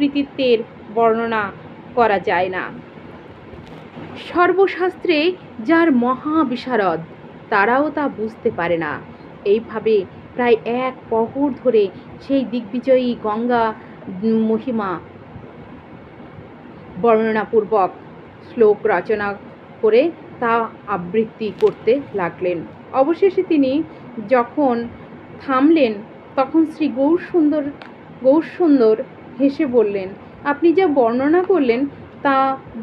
কৃতিত্বের বর্ণনা করা যায় না। সর্বশাস্ত্রে যার মহাবিশারদ তারাও তা বুঝতে পারে না। এইভাবে প্রায় 1 প্রহর ধরে সেই দিগ্বিজয়ী গঙ্গা মহিমা বর্ণনাপূর্বক শ্লোক রচনা করে তা আবৃত্তি করতে লাগলেন। অবশেষে তিনি যখন থামলেন তখন শ্রী গৌরসুন্দর হেসে বললেন, আপনি যা বর্ণনা করলেন তা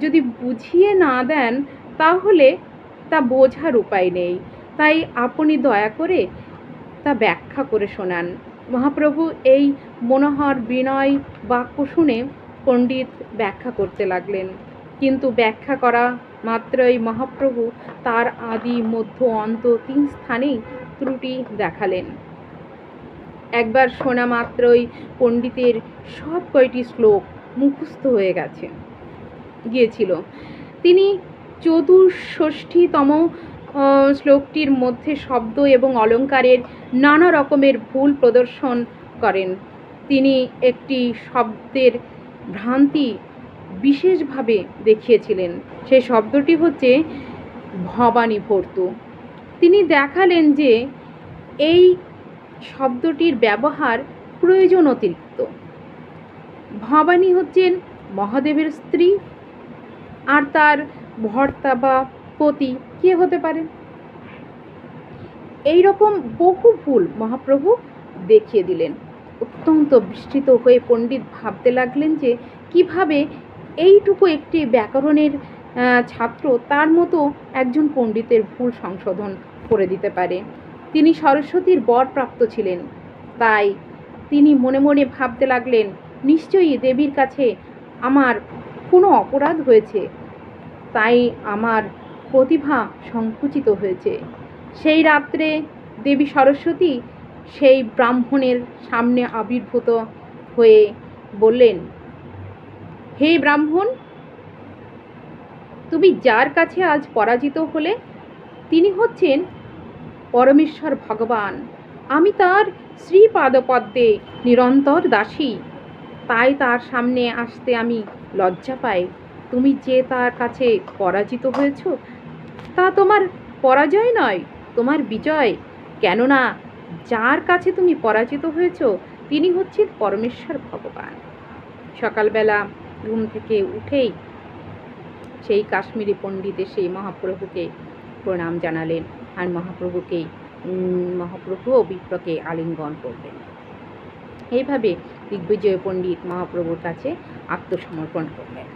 যদি বুঝিয়ে না দেন তাহলে তা বোঝার উপায় নেই, তাই আপনি দয়া করে তা ব্যাখ্যা করে শোনান। মহাপ্রভু এই মনোহর বিনয় বাক্য শুনে পণ্ডিত ব্যাখ্যা করতে লাগলেন, কিন্তু ব্যাখ্যা করা মাত্রই মহাপ্রভু তার আদি মধ্য অন্ত 3 স্থানেই ত্রুটি দেখালেন। একবার শোনা মাত্রই পণ্ডিতের সব কয়টি শ্লোক মুখস্থ হয়ে গিয়েছিল। তিনি 64তম শ্লোকটির মধ্যে শব্দ এবং অলঙ্কারের নানা রকমের ভুল প্রদর্শন করেন। তিনি একটি শব্দের ভ্রান্তি বিশেষভাবে দেখিয়েছিলেন। সেই শব্দটি হচ্ছে ভবানী ভর্তু। তিনি দেখালেন যে এই শব্দটির ব্যবহার প্রয়োজন অতিরিক্ত। ভবানী হচ্ছেন মহাদেবের স্ত্রী, আর তার ভর্তা বা পতি কে হতে পারে? এই রকম বহু ভুল মহাপ্রভু দেখিয়ে দিলেন। অত্যন্ত বিস্মিত হয়ে পণ্ডিত ভাবতে লাগলেন যে কিভাবে এইটুকু একটি ব্যাকরণের ছাত্র তার মতো একজন পণ্ডিতের ভুল সংশোধন করে দিতে পারে। তিনি সরস্বতীর বর প্রাপ্ত ছিলেন, তাই তিনি মনে মনে ভাবতে লাগলেন, নিশ্চয়ই দেবীর কাছে আমার কোনো অপরাধ হয়েছে, তাই আমার প্রতিভা সংকুচিত হয়েছে। সেই রাত্রে দেবী সরস্বতী সেই ব্রাহ্মণের সামনে আবির্ভূত হয়ে বললেন, হে ব্রাহ্মণ, তুমি যার কাছে আজ পরাজিত হলে তিনি হচ্ছেন পরমেশ্বর ভগবান। আমি তার শ্রীপাদপদ্মে নিরন্তর দাসী, তাই তার সামনে আসতে আমি লজ্জা পাই। তুমি যে তার কাছে পরাজিত হয়েছ তা তোমার পরাজয় নয়, তোমার বিজয়। কেননা যার কাছে তুমি পরাজিত হয়েছ তিনি হচ্ছেন পরমেশ্বর ভগবান। সকালবেলা ঘুম থেকে উঠেই সেই কাশ্মীরি পণ্ডিত সেই মহাপ্রভুকে প্রণাম জানালেন, আর মহাপ্রভু বিপ্রকে আলিঙ্গন করলেন। এইভাবে দিগ্বিজয় পণ্ডিত মহাপ্রভুর কাছে আত্মসমর্পণ করলেন।